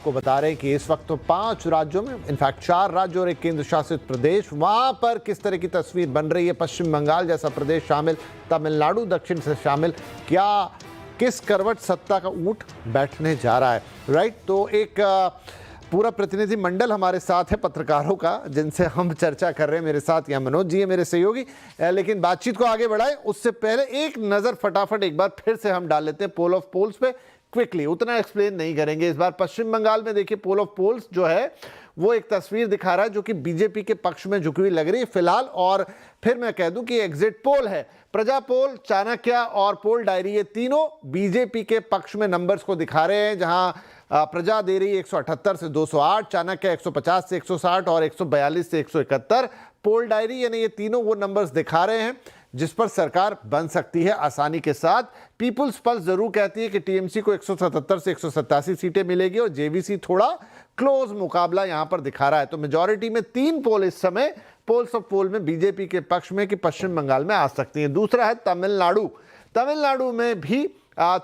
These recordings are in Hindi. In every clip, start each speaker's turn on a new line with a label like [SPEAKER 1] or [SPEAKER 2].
[SPEAKER 1] आपको बता रहे हैं कि इस वक्त तो 5 राज्यों में, इनफैक्ट 4 राज्य और एक केंद्र शासित प्रदेश, वहां पर किस तरह की तस्वीर बन रही है। पश्चिम बंगाल जैसा प्रदेश शामिल, तमिलनाडु दक्षिण से शामिल, क्या किस करवट सत्ता का ऊंट बैठने जा रहा है, राइट। तो एक पूरा प्रतिनिधि मंडल हमारे साथ है पत्रकारों का, जिनसे हम चर्चा कर रहे हैं। मेरे साथ यहाँ मनोज जी है, मेरे सहयोगी। लेकिन बातचीत को आगे बढ़ाए उससे पहले एक नज़र फटाफट एक बार फिर से हम डाल लेते हैं पोल ऑफ पोल्स पे क्विकली। उतना एक्सप्लेन नहीं करेंगे इस बार। पश्चिम बंगाल में देखिए पोल ऑफ पोल्स जो है वो एक तस्वीर दिखा रहा है जो कि बीजेपी के पक्ष में झुकी हुई लग रही है फिलहाल। और फिर मैं कह दूं कि एग्जिट पोल है, प्रजा पोल, चाणक्य और पोल डायरी, ये तीनों बीजेपी के पक्ष में नंबर्स को दिखा रहे हैं। जहां प्रजा दे रही है 178 से 208, चाणक्य 150 से 160 और 142 से 171। पोल डायरी यानी ये तीनों वो नंबर्स दिखा रहे हैं जिस पर सरकार बन सकती है आसानी के साथ। पीपुल्स पल्स जरूर कहती है कि टीएमसी को 177 से 187 सीटें मिलेगी और जेवीसी थोड़ा क्लोज मुकाबला यहां पर दिखा रहा है। तो मेजॉरिटी में 3 पोल इस समय पोल्स ऑफ पोल में बीजेपी के पक्ष में कि पश्चिम बंगाल में आ सकती है। दूसरा है तमिलनाडु। तमिलनाडु में भी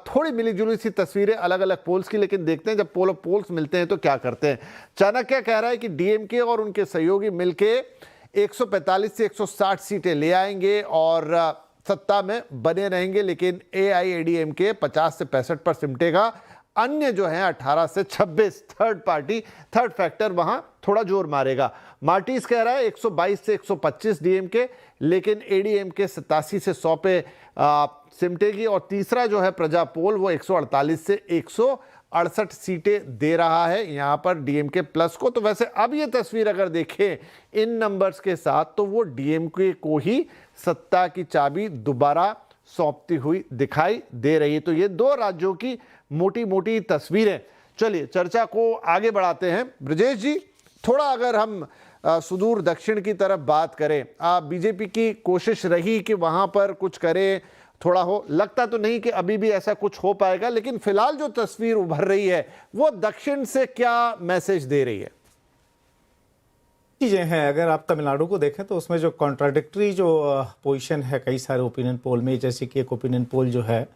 [SPEAKER 1] थोड़ी मिली जुली सी तस्वीरें अलग अलग पोल्स की, लेकिन देखते हैं जब पोल ऑफ पोल्स मिलते हैं तो क्या करते हैं। चाणक्य कह रहा है कि डीएमके और उनके सहयोगी मिलके 145 से 160 सीटें ले आएंगे और सत्ता में बने रहेंगे, लेकिन एआईएडीएमके 50 से 65 पर सिमटेगा। अन्य जो है 18 से 26 थर्ड पार्टी, थर्ड फैक्टर वहां थोड़ा जोर मारेगा। मार्टिस कह रहा है 122 से 125 डीएमके, लेकिन एडीएमके 87 से 100 पे सिमटेगी। और तीसरा जो है प्रजा पोल वो 148 से 168 सीटें दे रहा है यहां पर डीएमके प्लस को। तो वैसे अब ये तस्वीर अगर देखें इन नंबर्स के साथ तो वो डीएमके को ही सत्ता की चाबी दोबारा सौंपती हुई दिखाई दे रही है। तो ये 2 राज्यों की मोटी मोटी तस्वीरें। चलिए चर्चा को आगे बढ़ाते हैं। ब्रजेश जी, थोड़ा अगर हम सुदूर दक्षिण की तरफ बात करें, बीजेपी की कोशिश रही कि वहां पर कुछ करे, थोड़ा हो, लगता तो नहीं कि अभी भी ऐसा कुछ हो पाएगा, लेकिन फिलहाल जो तस्वीर उभर रही है वो दक्षिण से क्या मैसेज दे रही है?
[SPEAKER 2] चीजें हैं। अगर आप तमिलनाडु को देखें तो उसमें जो कॉन्ट्राडिक्टरी जो पोजीशन है कई सारे ओपिनियन पोल में, जैसे कि एक ओपिनियन पोल जो है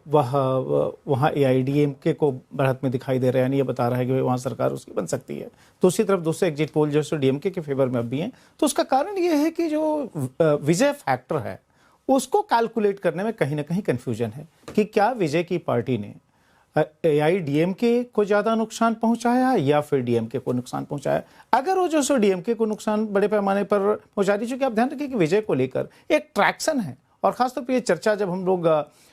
[SPEAKER 2] वहाँ एआईडीएमके को बढ़त में दिखाई दे रहा है, यानी ये बता रहा है कि वहाँ सरकार उसकी बन सकती है। दूसरी तरफ दूसरे एग्जिट पोल जो है डीएमके के फेवर में अब भी हैं। तो उसका कारण ये है कि जो विजय फैक्टर है उसको कैलकुलेट करने में कहीं ना कहीं कंफ्यूजन है कि क्या विजय की पार्टी ने एआईडीएमके को ज्यादा नुकसान पहुंचाया या फिर डीएमके को नुकसान पहुंचाया। अगर वो जो सो डीएमके को नुकसान बड़े पैमाने पर पहुंचा रही, चूंकि आप ध्यान रखिए कि विजय को लेकर एक ट्रैक्शन है। और खासतौर पर ये चर्चा जब हम लोग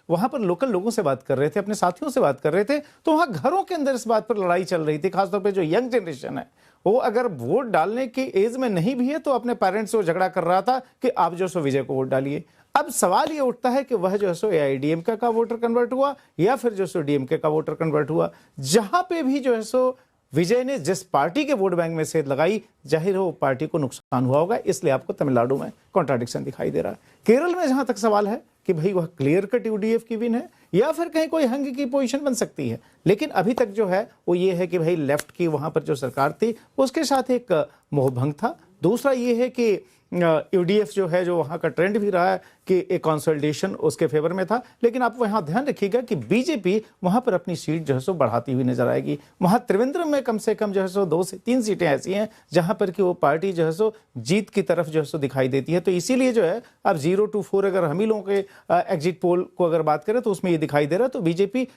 [SPEAKER 2] वहां पर लोकल लोगों से बात कर रहे थे, अपने साथियों से बात कर रहे थे, तो वहां घरों के अंदर इस बात पर लड़ाई चल रही थी। खासतौर पर जो यंग जनरेशन है वो अगर वोट डालने की एज में नहीं भी है तो अपने पेरेंट्स से वो झगड़ा कर रहा था कि आप जो सो विजय को वोट डालिए। अब सवाल ये उठता है कि वह जो है सो एआईडीएमके का वोटर कन्वर्ट हुआ या फिर जो सो डीएमके का वोटर कन्वर्ट हुआ। जहां पे भी जो है सो विजय ने जिस पार्टी के वोट बैंक में सेध लगाई, जाहिर हो पार्टी को नुकसान हुआ होगा। इसलिए आपको तमिलनाडु में कॉन्ट्राडिक्शन दिखाई दे रहा है। केरल में जहां तक सवाल है कि भाई वह क्लियर कट यूडीएफ की विन है या फिर कहीं कोई हंग की पोजीशन बन सकती है, लेकिन अभी तक जो है वो ये है कि भाई लेफ्ट की वहां पर जो सरकार थी उसके साथ एक मोहभंग था। दूसरा ये है कि यूडीएफ जो है जो वहां का ट्रेंड भी रहा है कि एक कंसोलिडेशन उसके फेवर में था। लेकिन आप वहां ध्यान रखिएगा कि बीजेपी वहां पर अपनी सीट जो है सो बढ़ाती हुई नजर आएगी। वहां त्रिवेंद्रम में कम से कम जो है सो 2 से 3 सीटें ऐसी हैं जहां पर कि वो पार्टी जो है सो जीत की तरफ जो है सो दिखाई देती है। तो इसीलिए जो है अब 0 to 4 अगर हम ही लोगों के एग्जिट पोल को अगर बात करें तो उसमें ये दिखाई दे रहा है। तो बीजेपी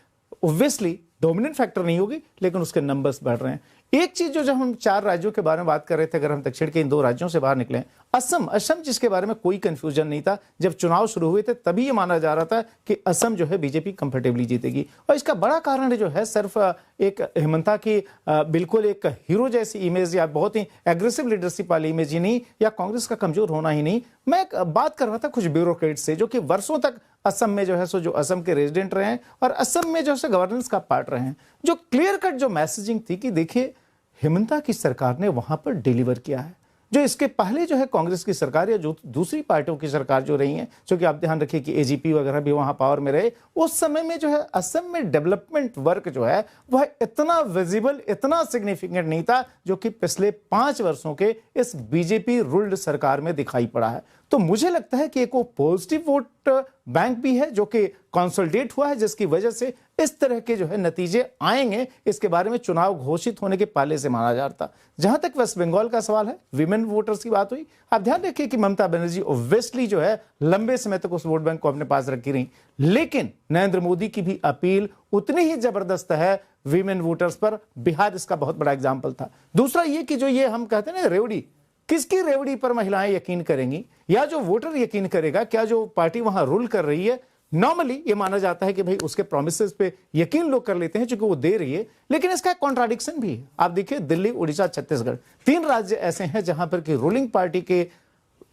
[SPEAKER 2] ऑब्वियसली डोमिनेंट फैक्टर नहीं होगी, लेकिन उसके नंबर्स बढ़ रहे हैं। एक चीज जो जब हम 4 राज्यों के बारे में बात कर रहे थे, अगर हम दक्षिण के इन 2 राज्यों से बाहर निकले, असम जिसके बारे में कोई कंफ्यूजन नहीं था, जब चुनाव शुरू हुए थे तभी ये माना जा रहा था कि असम जो है बीजेपी कंफर्टेबली जीतेगी। और इसका बड़ा कारण जो है सिर्फ एक हेमंता की बिल्कुल एक हीरो जैसी इमेज या बहुत ही एग्रेसिव लीडरशिप वाली इमेज ही नहीं, या कांग्रेस का कमजोर होना ही नहीं। मैं बात कर रहा था कुछ ब्यूरोक्रेट से जो कि वर्षों तक असम में जो है सो जो असम के रेजिडेंट रहे हैं और असम में जो है गवर्नेंस का पार्ट रहे हैं। जो क्लियर कट जो मैसेजिंग थी कि देखिए हेमंता की सरकार ने वहां पर डिलीवर किया है। जो इसके पहले जो है कांग्रेस की सरकार या जो दूसरी पार्टियों की सरकार जो रही है, क्योंकि आप ध्यान रखिए कि एजीपी वगैरह भी वहां पावर में रहे, उस समय में जो है असम में डेवलपमेंट वर्क जो है वह इतना विजिबल, इतना सिग्निफिकेंट नहीं था जो कि पिछले 5 वर्षों के इस बीजेपी रूल्ड सरकार में दिखाई पड़ा है। तो मुझे लगता है कि एक वो पॉजिटिव वोट बैंक भी है जो कि कंसोलिडेट हुआ है, जिसकी वजह से इस तरह के जो है नतीजे आएंगे, इसके बारे में चुनाव घोषित होने के पहले से माना जाता। जहां तक वेस्ट बंगाल का सवाल है, विमेन वोटर्स की बात हुई, आप ध्यान रखिए कि ममता बनर्जी ऑब्वियसली जो है लंबे समय तक उस वोट बैंक को अपने पास रखी रही, लेकिन नरेंद्र मोदी की भी अपील उतनी ही जबरदस्त है विमेन वोटर्स पर। बिहार इसका बहुत बड़ा एग्जाम्पल था। दूसरा ये कि जो ये हम कहते हैं ना रेवड़ी, किसकी रेवड़ी पर महिलाएं यकीन करेंगी या जो वोटर यकीन करेगा? क्या जो पार्टी वहां रूल कर रही है, नॉर्मली ये माना जाता है कि भाई उसके प्रोमिसेस पे यकीन लोग कर लेते हैं क्योंकि वो दे रही है, लेकिन इसका एक कॉन्ट्राडिक्शन भी है। आप देखिए दिल्ली, उड़ीसा, छत्तीसगढ़, 3 राज्य ऐसे हैं जहां पर कि रूलिंग पार्टी के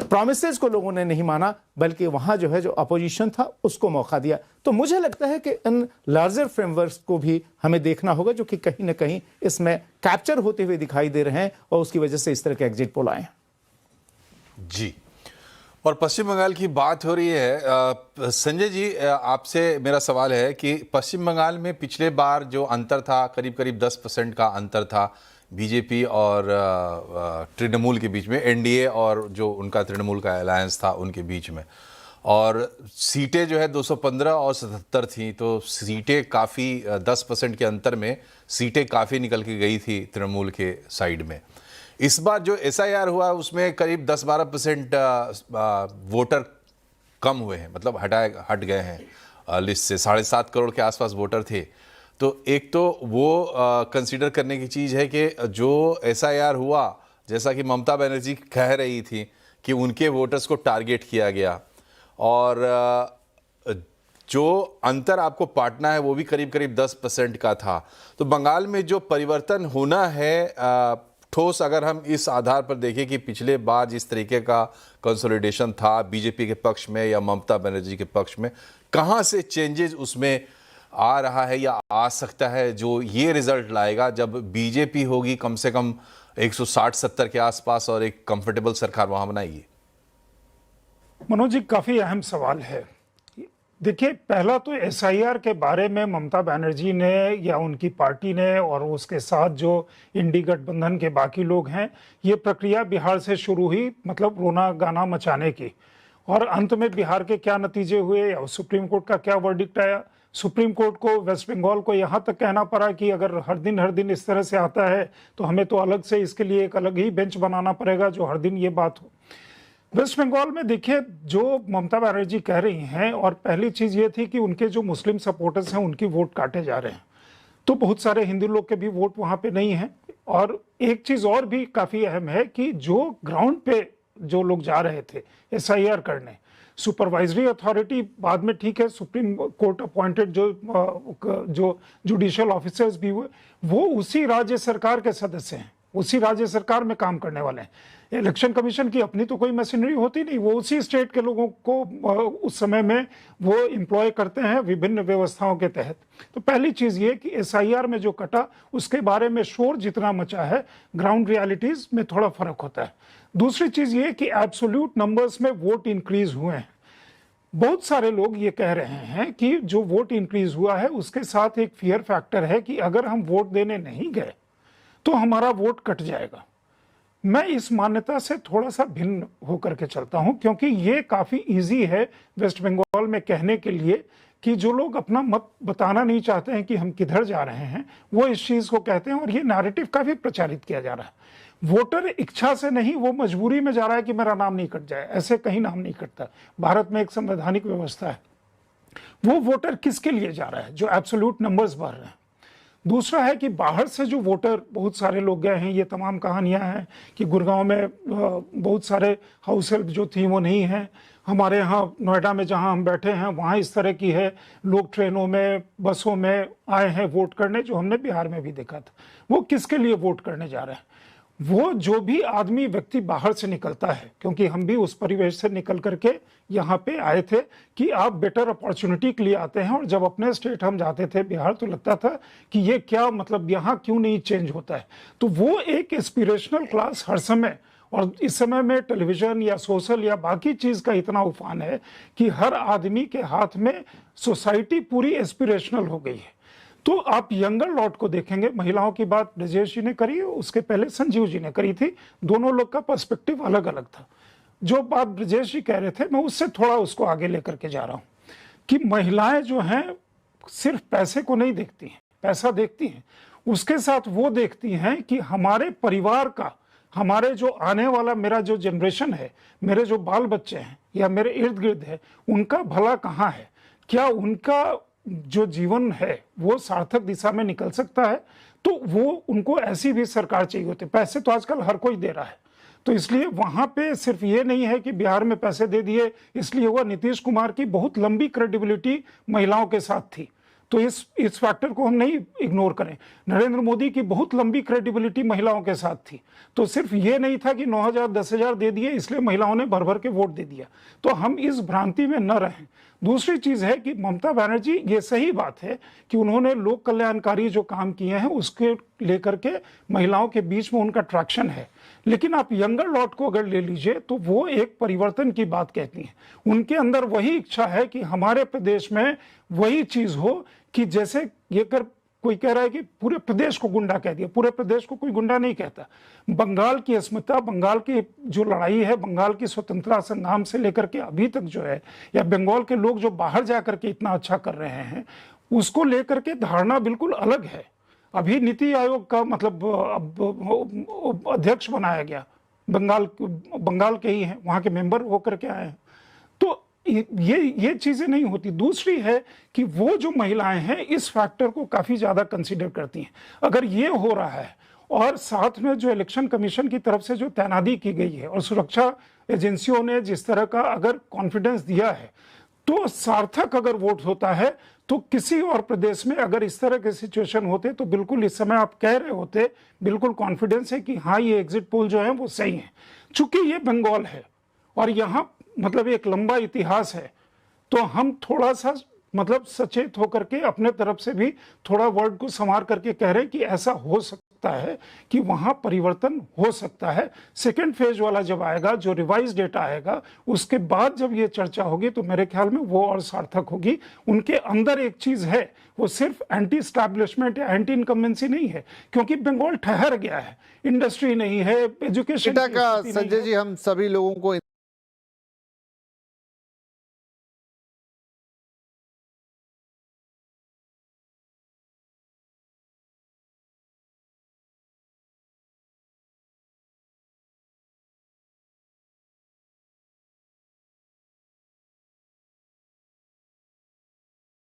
[SPEAKER 2] प्रोमिसेस को लोगों ने नहीं माना, बल्कि वहां जो है जो अपोजिशन था उसको मौका दिया। तो मुझे लगता है कि इन लार्जर फ्रेमवर्क्स को भी हमें देखना होगा जो कि कहीं ना कहीं इसमें कैप्चर होते हुए दिखाई दे रहे हैं और उसकी वजह से इस तरह के एग्जिट पोल आए हैं।
[SPEAKER 3] जी, और पश्चिम बंगाल की बात हो रही है। संजय जी, आपसे मेरा सवाल है कि पश्चिम बंगाल में पिछले बार जो अंतर था, करीब करीब 10% का अंतर था बीजेपी और तृणमूल के बीच में, एनडीए और जो उनका तृणमूल का अलायंस था उनके बीच में, और सीटें जो है 215 और 77 थी, तो सीटें काफ़ी 10% के अंतर में सीटें काफ़ी निकल के गई थी तृणमूल के साइड में। इस बार जो एसआईआर हुआ उसमें करीब 10-12% वोटर कम हुए हैं, मतलब हट गए हैं लिस्ट से। 7.5 करोड़ के आसपास वोटर थे। तो एक तो वो कंसीडर करने की चीज़ है कि जो एसआईआर हुआ, जैसा कि ममता बनर्जी कह रही थी कि उनके वोटर्स को टारगेट किया गया, और जो अंतर आपको पाटना है वो भी करीब करीब 10% का था। तो बंगाल में जो परिवर्तन होना है ठोस, अगर हम इस आधार पर देखें कि पिछले बार जिस तरीके का कंसोलिडेशन था बीजेपी के पक्ष में या ममता बनर्जी के पक्ष में, कहाँ से चेंजेस उसमें आ रहा है या आ सकता है जो ये रिजल्ट लाएगा जब बीजेपी होगी कम से कम 160-70 के आसपास और एक कंफर्टेबल सरकार वहां बनाएगी?
[SPEAKER 4] मनोज जी, काफी अहम सवाल है। देखिए, पहला तो एसआईआर के बारे में ममता बनर्जी ने या उनकी पार्टी ने और उसके साथ जो इंडी गठबंधन के बाकी लोग हैं, ये प्रक्रिया बिहार से शुरू हुई, मतलब रोना गाना मचाने की, और अंत में बिहार के क्या नतीजे हुए या सुप्रीम कोर्ट का क्या वर्डिक्ट आया। सुप्रीम कोर्ट को वेस्ट बंगाल को यहाँ तक कहना पड़ा कि अगर हर दिन इस तरह से आता है तो हमें तो अलग से इसके लिए एक अलग ही बेंच बनाना पड़ेगा जो हर दिन ये बात हो। वेस्ट बंगाल में देखिए, जो ममता बनर्जी कह रही हैं, और पहली चीज ये थी कि उनके जो मुस्लिम सपोर्टर्स हैं उनकी वोट काटे जा रहे हैं, तो बहुत सारे हिंदू लोग के भी वोट वहां पे नहीं है। और एक चीज और भी काफी अहम है कि जो ग्राउंड पे जो लोग जा रहे थे एसआईआर करने, सुपरवाइजरी अथॉरिटी बाद में ठीक है, सुप्रीम कोर्ट अपॉइंटेड जो जुडिशियल ऑफिसर्स भी हुए, वो उसी राज्य सरकार के सदस्य हैं, उसी राज्य सरकार में काम करने वाले हैं। इलेक्शन कमीशन की अपनी तो कोई मशीनरी होती नहीं, वो उसी स्टेट के लोगों को उस समय में वो एम्प्लॉय करते हैं विभिन्न व्यवस्थाओं के तहत। तो पहली चीज ये कि एसआईआर में जो कटा उसके बारे में शोर जितना मचा है, ग्राउंड रियलिटीज में थोड़ा फर्क होता है। दूसरी चीज ये कि एब्सोल्यूट नंबर्स में वोट इंक्रीज हुए हैं। बहुत सारे लोग ये कह रहे हैं कि जो वोट इंक्रीज हुआ है उसके साथ एक फियर फैक्टर है कि अगर हम वोट देने नहीं गए तो हमारा वोट कट जाएगा। मैं इस मान्यता से थोड़ा सा भिन्न होकर के चलता हूं, क्योंकि ये काफी इजी है वेस्ट बंगाल में कहने के लिए कि जो लोग अपना मत बताना नहीं चाहते हैं कि हम किधर जा रहे हैं, वो इस चीज को कहते हैं, और ये नैरेटिव काफी प्रचारित किया जा रहा है। वोटर इच्छा से नहीं, वो मजबूरी में जा रहा है कि मेरा नाम नहीं कट जाए। ऐसे कहीं नाम नहीं कटता। भारत में एक संवैधानिक व्यवस्था है। वो वोटर किसके लिए जा रहा है? जो एब्सोल्यूट नंबर्स बढ़ रहे हैं। दूसरा है कि बाहर से जो वोटर बहुत सारे लोग गए हैं, ये तमाम कहानियां हैं कि गुड़गांव में बहुत सारे हाउस हेल्प जो थी वो नहीं है। हमारे यहाँ नोएडा में जहाँ हम बैठे हैं वहाँ इस तरह की है, लोग ट्रेनों में बसों में आए हैं वोट करने, जो हमने बिहार में भी देखा था। वो किसके लिए वोट करने जा रहे हैं? वो जो भी आदमी व्यक्ति बाहर से निकलता है, क्योंकि हम भी उस परिवेश से निकल करके यहाँ पे आए थे कि आप बेटर अपॉर्चुनिटी के लिए आते हैं, और जब अपने स्टेट हम जाते थे बिहार तो लगता था कि ये क्या मतलब यहाँ क्यों नहीं चेंज होता है। तो वो एक एस्पिरेशनल क्लास हर समय, और इस समय में टेलीविजन या सोशल या बाकी चीज का इतना उफान है कि हर आदमी के हाथ में सोसाइटी पूरी एस्पिरेशनल हो गई है। तो आप यंगर लॉट को देखेंगे, महिलाओं की बात ब्रजेश जी ने करी, उसके पहले संजीव जी ने करी थी, दोनों लोग का पर्सपेक्टिव अलग अलग था। जो बात ब्रजेश जी कह रहे थे मैं उससे थोड़ा उसको आगे लेकर के जा रहा हूं कि महिलाएं जो हैं सिर्फ पैसे को नहीं देखती हैं, पैसा देखती हैं, उसके साथ वो देखती हैं कि हमारे परिवार का, हमारे जो आने वाला मेरा जो जनरेशन है, मेरे जो बाल बच्चे हैं या मेरे इर्द गिर्द है, उनका भला कहाँ है, क्या उनका जो जीवन है वो सार्थक दिशा में निकल सकता है। तो वो उनको ऐसी भी सरकार चाहिए होती है। पैसे तो आजकल हर कोई दे रहा है, तो इसलिए वहां पे सिर्फ ये नहीं है कि बिहार में पैसे दे दिए इसलिए हुआ। नीतीश कुमार की बहुत लंबी क्रेडिबिलिटी महिलाओं के साथ थी, तो इस फैक्टर को हम नहीं इग्नोर करें। नरेंद्र मोदी की बहुत लंबी क्रेडिबिलिटी महिलाओं के साथ थी, तो सिर्फ ये नहीं था कि 9,000 10,000 दे दिए इसलिए महिलाओं ने भर भर के वोट दे दिया। तो हम इस भ्रांति में न रहें। दूसरी चीज है कि ममता बनर्जी, ये सही बात है कि उन्होंने लोक कल्याणकारी जो काम किए हैं उसके लेकर के महिलाओं के बीच में उनका ट्रैक्शन है, लेकिन आप यंगर लॉट को अगर ले लीजिए तो वो एक परिवर्तन की बात कहती हैं। उनके अंदर वही इच्छा है कि हमारे प्रदेश में वही चीज हो कि जैसे ये कर कोई कह रहा है कि पूरे प्रदेश को गुंडा कह दिया, पूरे प्रदेश को कोई गुंडा नहीं कहता। बंगाल की अस्मिता, बंगाल की जो लड़ाई है, बंगाल की स्वतंत्रता संग्राम से लेकर के अभी तक जो है, या बंगाल के लोग जो बाहर जाकर के इतना अच्छा कर रहे हैं, उसको लेकर के धारणा बिल्कुल अलग है। अभी नीति आयोग का मतलब अब अध्यक्ष बनाया गया, बंगाल के ही हैं, वहां के मेंबर होकर के आए हैं। तो ये चीजें नहीं होती। दूसरी है कि वो जो महिलाएं हैं इस फैक्टर को काफी ज्यादा कंसीडर करती हैं। अगर ये हो रहा है और साथ में जो इलेक्शन कमीशन की तरफ से जो तैनाती की गई है और सुरक्षा एजेंसियों ने जिस तरह का अगर कॉन्फिडेंस दिया है, तो सार्थक अगर वोट होता है तो किसी और प्रदेश में अगर इस तरह के सिचुएशन होते तो बिल्कुल इस समय आप कह रहे होते, बिल्कुल कॉन्फिडेंस है कि हाँ ये एग्जिट पोल जो है वो सही है। चूंकि ये बंगाल है और यहाँ मतलब एक लंबा इतिहास है, तो हम थोड़ा सा मतलब सचेत होकर के अपने तरफ से भी थोड़ा वर्ड को संवार करके कह रहे हैं कि ऐसा हो सकता है कि वहां परिवर्तन हो सकता है। सेकेंड फेज वाला जब आएगा, जो रिवाइज डेटा आएगा, उसके बाद जब ये चर्चा होगी तो मेरे ख्याल में वो और सार्थक होगी। उनके अंदर एक चीज है, वो सिर्फ एंटी स्टैब्लिशमेंट या एंटी इनकम्बेंसी नहीं है, क्योंकि बंगाल ठहर गया है, इंडस्ट्री नहीं है, एजुकेशन
[SPEAKER 1] संजय जी, हम सभी लोगों को